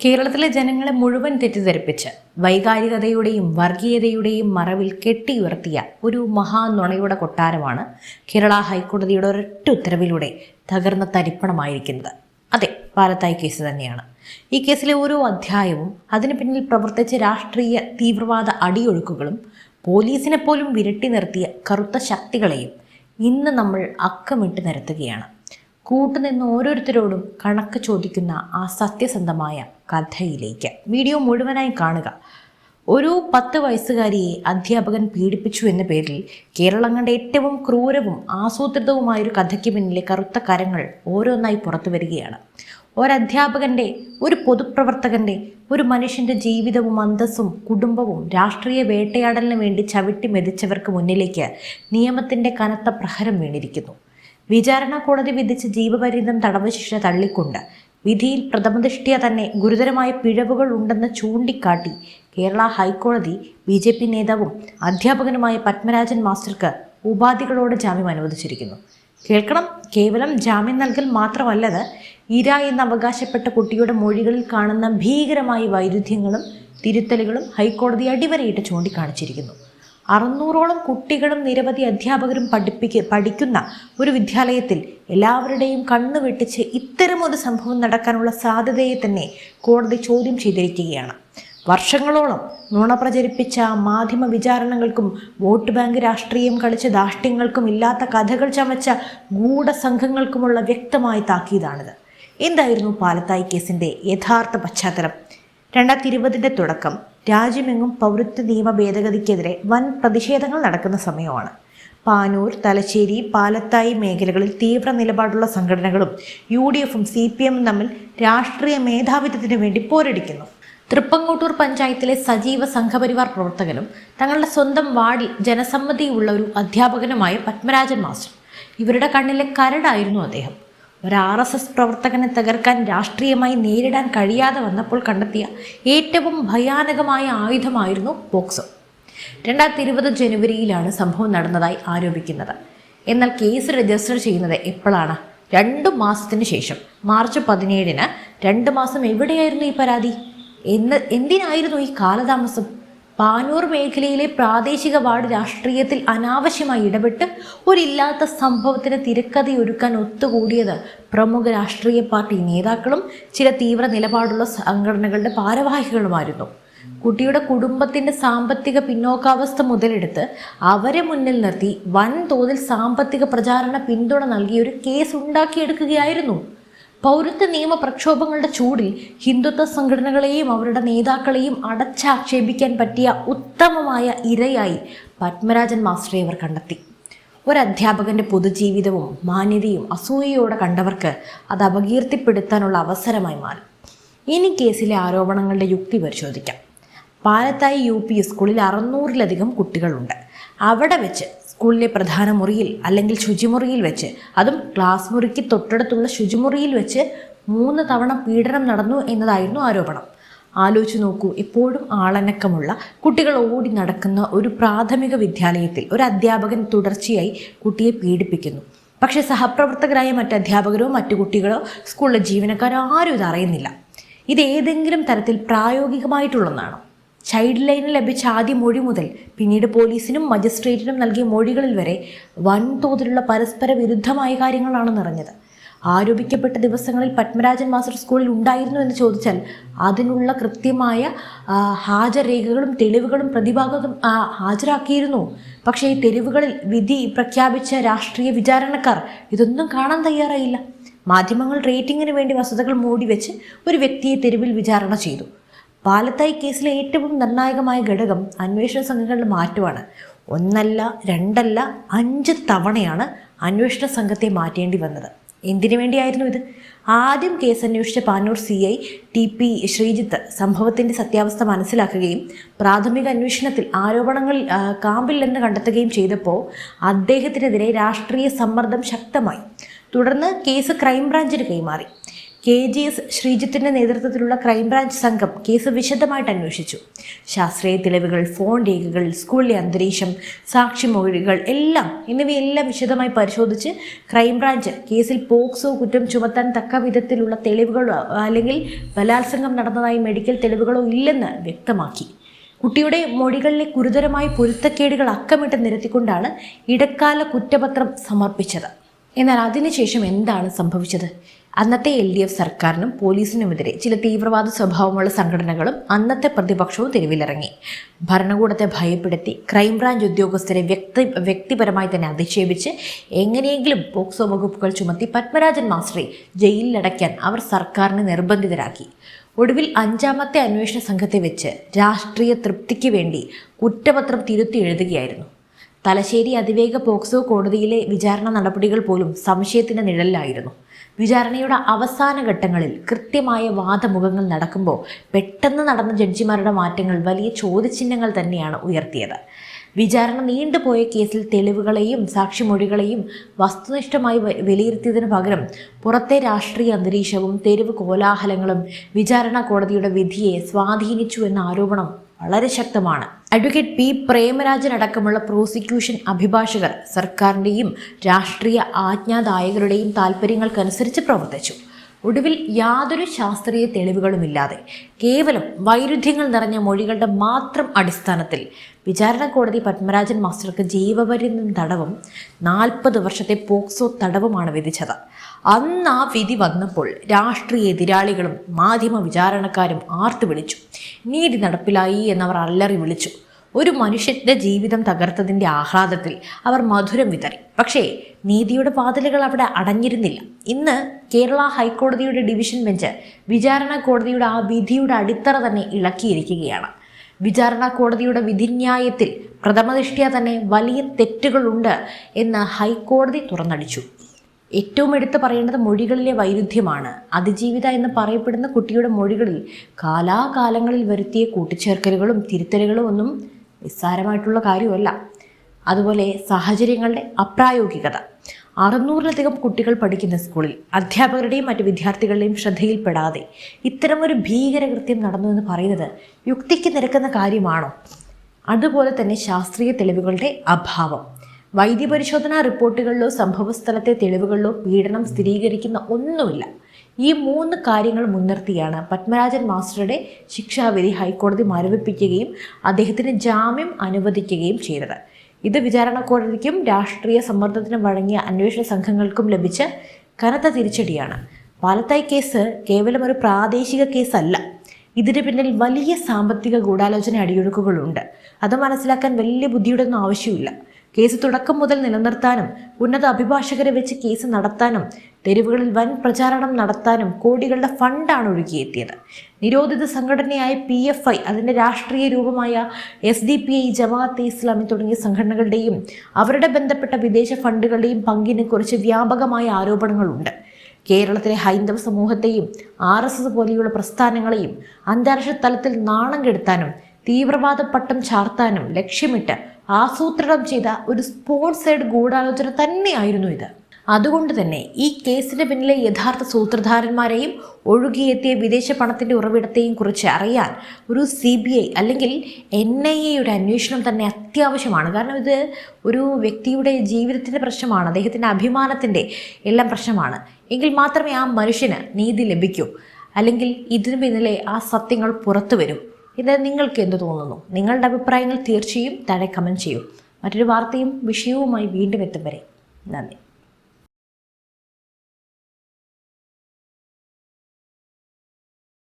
കേരളത്തിലെ ജനങ്ങളെ മുഴുവൻ തെറ്റിദ്ധരിപ്പിച്ച് വൈകാരികതയുടെയും വർഗീയതയുടെയും മറവിൽ കെട്ടിയുയർത്തിയ ഒരു മഹാനുണയുടെ കൊട്ടാരമാണ് കേരള ഹൈക്കോടതിയുടെ ഒരൊറ്റ ഉത്തരവിലൂടെ തകർന്ന തരിപ്പണമായിരിക്കുന്നത്. അതെ, പാലത്തായി കേസ് തന്നെയാണ്. ഈ കേസിലെ ഓരോ അധ്യായവും അതിന് പിന്നിൽ പ്രവർത്തിച്ച രാഷ്ട്രീയ തീവ്രവാദ അടിയൊഴുക്കുകളും പോലീസിനെ പോലും വിരട്ടി നിർത്തിയ കറുത്ത ശക്തികളെയും ഇന്ന് നമ്മൾ അക്കമിട്ട് നിരത്തുകയാണ്. കൂട്ടുനിന്ന് ഓരോരുത്തരോടും കണക്ക് ചോദിക്കുന്ന ആ സത്യസന്ധമായ കഥയിലേക്ക് വീഡിയോ മുഴുവനായി കാണുക. ഒരു 10 വയസ്സുകാരിയെ അധ്യാപകൻ പീഡിപ്പിച്ചു എന്ന പേരിൽ കേരളം കണ്ട ഏറ്റവും ക്രൂരവും ആസൂത്രിതവുമായൊരു കഥയ്ക്ക് പിന്നിലെ കറുത്ത കരങ്ങൾ ഓരോന്നായി പുറത്തു വരികയാണ്. ഒരധ്യാപകൻ്റെ, ഒരു പൊതുപ്രവർത്തകൻ്റെ, ഒരു മനുഷ്യൻ്റെ ജീവിതവും അന്തസ്സും കുടുംബവും രാഷ്ട്രീയ വേട്ടയാടലിന് വേണ്ടി ചവിട്ടി മെതിച്ചവർക്ക് മുന്നിലേക്ക് നിയമത്തിൻ്റെ കനത്ത പ്രഹരം വീണിരിക്കുന്നു. വിചാരണ കോടതി വിധിച്ച ജീവപര്യന്തം തടവ് ശിക്ഷ തള്ളിക്കൊണ്ട് വിധിയിൽ പ്രഥമദൃഷ്ട്യാ തന്നെ ഗുരുതരമായ പിഴവുകൾ ഉണ്ടെന്ന് ചൂണ്ടിക്കാട്ടി കേരള ഹൈക്കോടതി BJP നേതാവും അധ്യാപകനുമായ പത്മരാജൻ മാസ്റ്റർക്ക് ഉപാധികളോടെ ജാമ്യം അനുവദിച്ചിരിക്കുന്നു. കേൾക്കണം, കേവലം ജാമ്യം നൽകൽ മാത്രമല്ലത്, ഇര എന്ന് അവകാശപ്പെട്ട കുട്ടിയുടെ മൊഴികളിൽ കാണുന്ന ഭീകരമായ വൈരുദ്ധ്യങ്ങളും തിരുത്തലുകളും ഹൈക്കോടതി അടിവരയിട്ട് ചൂണ്ടിക്കാണിച്ചിരിക്കുന്നു. 600ഓളം കുട്ടികളും നിരവധി അധ്യാപകരും പഠിക്കുന്ന ഒരു വിദ്യാലയത്തിൽ എല്ലാവരുടെയും കണ്ണു വെട്ടിച്ച് ഇത്തരമൊരു സംഭവം നടക്കാനുള്ള സാധ്യതയെ തന്നെ കോടതി ചോദ്യം ചെയ്തിരിക്കുകയാണ്. വർഷങ്ങളോളം നുണ പ്രചരിപ്പിച്ച മാധ്യമ വിചാരണകൾക്കും വോട്ട് ബാങ്ക് രാഷ്ട്രീയം കളിച്ച ധാഷ്ട്യങ്ങൾക്കും ഇല്ലാത്ത കഥകൾ ചമച്ച ഗൂഢസംഘങ്ങൾക്കുമുള്ള വ്യക്തമായ താക്കീതാണിത്. എന്തായിരുന്നു പാലത്തായി കേസിൻ്റെ യഥാർത്ഥ പശ്ചാത്തലം? 2020 തുടക്കം രാജ്യമെങ്ങും പൗരത്വ നിയമ ഭേദഗതിക്കെതിരെ വൻ പ്രതിഷേധങ്ങൾ നടക്കുന്ന സമയമാണ്. പാനൂർ, തലശ്ശേരി, പാലത്തായി മേഖലകളിൽ തീവ്ര നിലപാടുള്ള സംഘടനകളും UDFും CPMും തമ്മിൽ രാഷ്ട്രീയ മേധാവിത്വത്തിന് വേണ്ടി പോരടിക്കുന്നു. തൃപ്പങ്ങോട്ടൂർ പഞ്ചായത്തിലെ സജീവ സംഘപരിവാർ പ്രവർത്തകനും തങ്ങളുടെ സ്വന്തം വാർഡിൽ ജനസമ്മതിയുള്ള ഒരു അധ്യാപകനുമായ പത്മരാജൻ മാസ്റ്റർ, ഇവരുടെ കണ്ണിലെ കരടായിരുന്നു അദ്ദേഹം. ഒരു RSS പ്രവർത്തകനെ തകർക്കാൻ രാഷ്ട്രീയമായി നേരിടാൻ കഴിയാതെ വന്നപ്പോൾ കണ്ടെത്തിയ ഏറ്റവും ഭയാനകമായ ആയുധമായിരുന്നു പോക്സോ. 2020 ജനുവരിയിലാണ് സംഭവം നടന്നതായി ആരോപിക്കുന്നത്. എന്നാൽ കേസ് രജിസ്റ്റർ ചെയ്യുന്നത് എപ്പോഴാണ്? 2 മാസത്തിന് ശേഷം, മാർച്ച് 17-ന്. 2 മാസം എവിടെയായിരുന്നു ഈ പരാതി? എന്തിനായിരുന്നു ഈ കാലതാമസം? പാനൂർ മേഖലയിലെ പ്രാദേശിക വാർഡ് രാഷ്ട്രീയത്തിൽ അനാവശ്യമായി ഇടപെട്ട് ഒരില്ലാത്ത സംഭവത്തിന് തിരക്കഥയൊരുക്കാൻ ഒത്തുകൂടിയത് പ്രമുഖ രാഷ്ട്രീയ പാർട്ടി നേതാക്കളും ചില തീവ്ര നിലപാടുള്ള സംഘടനകളുടെ ഭാരവാഹികളുമായിരുന്നു. കുട്ടിയുടെ കുടുംബത്തിൻ്റെ സാമ്പത്തിക പിന്നോക്കാവസ്ഥ മുതലെടുത്ത് അവരെ മുന്നിൽ നിർത്തി വൻതോതിൽ സാമ്പത്തിക പ്രചാരണ പിന്തുണ നൽകി ഒരു കേസ് ഉണ്ടാക്കിയെടുക്കുകയായിരുന്നു. പൗരത്വ നിയമ പ്രക്ഷോഭങ്ങളുടെ ചൂടിൽ ഹിന്ദുത്വ സംഘടനകളെയും അവരുടെ നേതാക്കളെയും അടച്ചാക്ഷേപിക്കാൻ പറ്റിയ ഉത്തമമായ ഇരയായി പത്മരാജൻ മാസ്റ്ററെ അവർ കണ്ടെത്തി. ഒരധ്യാപകൻ്റെ പൊതുജീവിതവും മാന്യതയും അസൂയയോടെ കണ്ടവർക്ക് അത് അപകീർത്തിപ്പെടുത്താനുള്ള അവസരമായി മാറി. ഇനി കേസിലെ ആരോപണങ്ങളുടെ യുക്തി പരിശോധിക്കാം. പാലത്തായി UP സ്കൂളിൽ 600-ലധികം കുട്ടികളുണ്ട്. അവിടെ വെച്ച് സ്കൂളിലെ പ്രധാന മുറിയിൽ അല്ലെങ്കിൽ ശുചിമുറിയിൽ വെച്ച്, അതും ക്ലാസ് മുറിക്ക് തൊട്ടടുത്തുള്ള ശുചിമുറിയിൽ വെച്ച് 3 തവണ പീഡനം നടന്നു എന്നതായിരുന്നു ആരോപണം. ആലോചിച്ച് നോക്കൂ, എപ്പോഴും ആളനക്കമുള്ള കുട്ടികൾ ഓടി നടക്കുന്ന ഒരു പ്രാഥമിക വിദ്യാലയത്തിൽ ഒരു അധ്യാപകൻ തുടർച്ചയായി കുട്ടിയെ പീഡിപ്പിക്കുന്നു. പക്ഷേ സഹപ്രവർത്തകരായ മറ്റ് അധ്യാപകരോ മറ്റു കുട്ടികളോ സ്കൂളിലെ ജീവനക്കാരോ ആരും ഇത് അറിയുന്നില്ല. ഇത് ഏതെങ്കിലും തരത്തിൽ പ്രായോഗികമായിട്ടുള്ളതാണ്. ചൈൽഡ് ലൈനിൽ ലഭിച്ച ആദ്യ മൊഴി മുതൽ പിന്നീട് പോലീസിനും മജിസ്ട്രേറ്റിനും നൽകിയ മൊഴികളിൽ വരെ വൻതോതിലുള്ള പരസ്പര വിരുദ്ധമായ കാര്യങ്ങളാണ് നിറഞ്ഞത്. ആരോപിക്കപ്പെട്ട ദിവസങ്ങളിൽ പത്മരാജൻ മാസ്റ്റർ സ്കൂളിൽ ഉണ്ടായിരുന്നു എന്ന് ചോദിച്ചാൽ അതിനുള്ള കൃത്യമായ ഹാജർ രേഖകളും തെളിവുകളും പ്രതിഭാഗത്തും ഹാജരാക്കിയിരുന്നു. പക്ഷേ ഈ തെരുവുകളിൽ വിധി പ്രഖ്യാപിച്ച രാഷ്ട്രീയ വിചാരണക്കാർ ഇതൊന്നും കാണാൻ തയ്യാറായില്ല. മാധ്യമങ്ങൾ റേറ്റിംഗിന് വേണ്ടി വസ്തുതകൾ മൂടിവെച്ച് ഒരു വ്യക്തിയെ തെരുവിൽ വിചാരണ ചെയ്തു. പാലത്തായി കേസിലെ ഏറ്റവും നിർണായകമായ ഘടകം അന്വേഷണ സംഘങ്ങളുടെ മാറ്റമാണ്. 1 അല്ല 2 അല്ല 5 തവണയാണ് അന്വേഷണ സംഘത്തെ മാറ്റേണ്ടി വന്നത്. എന്തിനു വേണ്ടിയായിരുന്നു ഇത്? ആദ്യം കേസ് അന്വേഷിച്ച പാനൂർ CI TP ശ്രീജിത്ത് സംഭവത്തിൻ്റെ സത്യാവസ്ഥ മനസ്സിലാക്കുകയും പ്രാഥമിക അന്വേഷണത്തിൽ ആരോപണങ്ങൾ കാമ്പില്ലെന്ന് കണ്ടെത്തുകയും ചെയ്തപ്പോൾ അദ്ദേഹത്തിനെതിരെ രാഷ്ട്രീയ സമ്മർദ്ദം ശക്തമായി. തുടർന്ന് കേസ് ക്രൈംബ്രാഞ്ചിന് കൈമാറി. KGS ശ്രീജിത്തിന്റെ നേതൃത്വത്തിലുള്ള ക്രൈംബ്രാഞ്ച് സംഘം കേസ് വിശദമായിട്ട് അന്വേഷിച്ചു. ശാസ്ത്രീയ തെളിവുകൾ, ഫോൺ രേഖകൾ, സ്കൂളിലെ അന്തരീക്ഷം, സാക്ഷിമൊഴികൾ എന്നിവയെല്ലാം വിശദമായി പരിശോധിച്ച് ക്രൈംബ്രാഞ്ച് കേസിൽ പോക്സോ കുറ്റം ചുമത്താൻ തക്ക വിധത്തിലുള്ള തെളിവുകളോ അല്ലെങ്കിൽ ബലാത്സംഗം നടന്നതായി മെഡിക്കൽ തെളിവുകളോ ഇല്ലെന്ന് വ്യക്തമാക്കി. കുട്ടിയുടെ മൊഴികളിലെ ഗുരുതരമായ പൊരുത്തക്കേടുകൾ അക്കമിട്ട് നിരത്തിക്കൊണ്ടാണ് ഇടക്കാല കുറ്റപത്രം സമർപ്പിച്ചത്. എന്നാൽ അതിനുശേഷം എന്താണ് സംഭവിച്ചത്? അന്നത്തെ LDF സർക്കാരിനും പോലീസിനുമെതിരെ ചില തീവ്രവാദ സ്വഭാവമുള്ള സംഘടനകളും അന്നത്തെ പ്രതിപക്ഷവും തെരുവിലിറങ്ങി. ഭരണകൂടത്തെ ഭയപ്പെടുത്തി ക്രൈംബ്രാഞ്ച് ഉദ്യോഗസ്ഥരെ വ്യക്തിപരമായി തന്നെ അധിക്ഷേപിച്ച് എങ്ങനെയെങ്കിലും പോക്സോ വകുപ്പുകൾ ചുമത്തി പത്മരാജൻ മാസ്റ്ററെ ജയിലിലടയ്ക്കാൻ അവർ സർക്കാരിനെ നിർബന്ധിതരാക്കി. ഒടുവിൽ 5ാമത്തെ അന്വേഷണ സംഘത്തെ വെച്ച് രാഷ്ട്രീയ തൃപ്തിക്ക് വേണ്ടി കുറ്റപത്രം തിരുത്തി എഴുതുകയായിരുന്നു. തലശ്ശേരി അതിവേഗ പോക്സോ കോടതിയിലെ വിചാരണ നടപടികൾ പോലും സംശയത്തിന്റെ നിഴലിലായിരുന്നു. വിചാരണയുടെ അവസാന ഘട്ടങ്ങളിൽ കൃത്യമായ വാദമുഖങ്ങൾ നടക്കുമ്പോൾ പെട്ടെന്ന് നടന്ന ജഡ്ജിമാരുടെ മാറ്റങ്ങൾ വലിയ ചോദ്യചിഹ്നങ്ങൾ തന്നെയാണ് ഉയർത്തിയത്. വിചാരണ നീണ്ടുപോയ കേസിൽ തെളിവുകളെയും സാക്ഷിമൊഴികളെയും വസ്തുനിഷ്ഠമായി വിലയിരുത്തിയതിനു പകരം പുറത്തെ രാഷ്ട്രീയ അന്തരീക്ഷവും തെരുവ് കോലാഹലങ്ങളും വിചാരണ കോടതിയുടെ വിധിയെ സ്വാധീനിച്ചു എന്ന ആരോപണം വളരെ ശക്തമാണ്. Advocate P. പ്രേമരാജൻ അടക്കമുള്ള പ്രോസിക്യൂഷൻ അഭിഭാഷകർ സർക്കാരിൻ്റെയും രാഷ്ട്രീയ ആജ്ഞാദായകരുടെയും താൽപ്പര്യങ്ങൾക്കനുസരിച്ച് പ്രവർത്തിച്ചു. ഒടുവിൽ യാതൊരു ശാസ്ത്രീയ തെളിവുകളുമില്ലാതെ കേവലം വൈരുദ്ധ്യങ്ങൾ നിറഞ്ഞ മൊഴികളുടെ മാത്രം അടിസ്ഥാനത്തിൽ വിചാരണ കോടതി പത്മരാജൻ മാസ്റ്റർക്ക് ജീവപര്യന്തം തടവും 40 വർഷത്തെ പോക്സോ തടവുമാണ് വിധിച്ചത്. അന്ന് ആ വിധി വന്നപ്പോൾ രാഷ്ട്രീയ എതിരാളികളും മാധ്യമ വിചാരണക്കാരും ആർത്തു വിളിച്ചു. നീതി നടപ്പിലായി എന്നവർ അല്ലറി വിളിച്ചു. ഒരു മനുഷ്യന്റെ ജീവിതം തകർത്തതിൻ്റെ ആഹ്ലാദത്തിൽ അവർ മധുരം വിതറി. പക്ഷേ നീതിയുടെ വാതിലുകൾ അവിടെ അടഞ്ഞിരുന്നില്ല. ഇന്ന് കേരള ഹൈക്കോടതിയുടെ ഡിവിഷൻ ബെഞ്ച് വിചാരണ കോടതിയുടെ ആ വിധിയുടെ അടിത്തറ തന്നെ ഇളക്കിയിരിക്കുകയാണ്. വിചാരണ കോടതിയുടെ വിധിന്യായത്തിൽ പ്രഥമദൃഷ്ട്യാ തന്നെ വലിയ തെറ്റുകളുണ്ട് എന്ന് ഹൈക്കോടതി തുറന്നടിച്ചു. ഏറ്റവും എടുത്തു പറയേണ്ടത് മൊഴികളിലെ വൈരുദ്ധ്യമാണ്. അതിജീവിത എന്ന് പറയപ്പെടുന്ന കുട്ടിയുടെ മൊഴികളിൽ കാലാകാലങ്ങളിൽ വരുത്തിയ കൂട്ടിച്ചേർക്കലുകളും തിരുത്തലുകളും ഒന്നും നിസ്സാരമായിട്ടുള്ള കാര്യമല്ല. അതുപോലെ സാഹചര്യങ്ങളുടെ അപ്രായോഗികത. 600-ലധികം കുട്ടികൾ പഠിക്കുന്ന സ്കൂളിൽ അധ്യാപകരുടെയും മറ്റ് വിദ്യാർത്ഥികളുടെയും ശ്രദ്ധയിൽപ്പെടാതെ ഇത്തരമൊരു ഭീകരകൃത്യം നടന്നു എന്ന് പറയുന്നത് യുക്തിക്ക് നിരക്കുന്ന കാര്യമാണോ? അതുപോലെ തന്നെ ശാസ്ത്രീയ തെളിവുകളുടെ അഭാവം. വൈദ്യപരിശോധനാ റിപ്പോർട്ടുകളിലോ സംഭവസ്ഥലത്തെ തെളിവുകളിലോ പീഡനം സ്ഥിരീകരിക്കുന്ന ഒന്നുമില്ല. ഈ 3 കാര്യങ്ങൾ മുൻനിർത്തിയാണ് പത്മരാജൻ മാസ്റ്ററുടെ ശിക്ഷാവിധി ഹൈക്കോടതി മരവിപ്പിക്കുകയും അദ്ദേഹത്തിന് ജാമ്യം അനുവദിക്കുകയും ചെയ്തത്. ഇത് വിചാരണ കോടതിക്കും രാഷ്ട്രീയ സമ്മർദ്ദത്തിനും വഴങ്ങിയ അന്വേഷണ സംഘങ്ങൾക്കും ലഭിച്ച കനത്ത തിരിച്ചടിയാണ്. പാലത്തായി കേസ് കേവലം ഒരു പ്രാദേശിക കേസല്ല. ഇതിന് പിന്നിൽ വലിയ സാമ്പത്തിക ഗൂഢാലോചന അടിയൊഴുക്കുകളുണ്ട്. അത് മനസ്സിലാക്കാൻ വലിയ ബുദ്ധിയുടെ ഒന്നും ആവശ്യമില്ല. കേസ് തുടക്കം മുതൽ നിലനിർത്താനും ഉന്നത അഭിഭാഷകരെ വെച്ച് കേസ് നടത്താനും തെരുവുകളിൽ വൻ പ്രചാരണം നടത്താനും കോടികളുടെ ഫണ്ടാണ് ഒഴുകിയെത്തിയത്. നിരോധിത സംഘടനയായ PFI, അതിൻ്റെ രാഷ്ട്രീയ രൂപമായ SDPI, ജമാഅത്തെ ഇസ്ലാമി തുടങ്ങിയ സംഘടനകളുടെയും അവരുടെ ബന്ധപ്പെട്ട വിദേശ ഫണ്ടുകളുടെയും പങ്കിനെ കുറിച്ച് വ്യാപകമായ ആരോപണങ്ങളുണ്ട്. കേരളത്തിലെ ഹൈന്ദവ സമൂഹത്തെയും RSS പോലെയുള്ള പ്രസ്ഥാനങ്ങളെയും അന്താരാഷ്ട്ര തലത്തിൽ നാണം കെടുത്താനും തീവ്രവാദ പട്ടം ചാർത്താനും ലക്ഷ്യമിട്ട് ആസൂത്രണം ചെയ്ത ഒരു സ്പോൺസേഡ് ഗൂഢാലോചന തന്നെയായിരുന്നു ഇത്. അതുകൊണ്ട് തന്നെ ഈ കേസിന് പിന്നിലെ യഥാർത്ഥ സൂത്രധാരന്മാരെയും ഒഴുകിയെത്തിയ വിദേശ പണത്തിൻ്റെ ഉറവിടത്തെയും കുറിച്ച് അറിയാൻ ഒരു CBI അല്ലെങ്കിൽ NIA അന്വേഷണം തന്നെ അത്യാവശ്യമാണ്. കാരണം ഇത് ഒരു വ്യക്തിയുടെ ജീവിതത്തിൻ്റെ പ്രശ്നമാണ്, അദ്ദേഹത്തിൻ്റെ അഭിമാനത്തിൻ്റെ എല്ലാം പ്രശ്നമാണ്. എങ്കിൽ മാത്രമേ ആ മനുഷ്യന് നീതി ലഭിക്കൂ, അല്ലെങ്കിൽ ഇതിനു പിന്നിലെ ആ സത്യങ്ങൾ പുറത്തു വരൂ. ഇത് നിങ്ങൾക്ക് എന്ത് തോന്നുന്നു? നിങ്ങളുടെ അഭിപ്രായങ്ങൾ തീർച്ചയായും താഴെ കമൻറ്റ് ചെയ്യൂ. മറ്റൊരു വാർത്തയും വിഷയവുമായി വീണ്ടും എത്തും വരെ നന്ദി.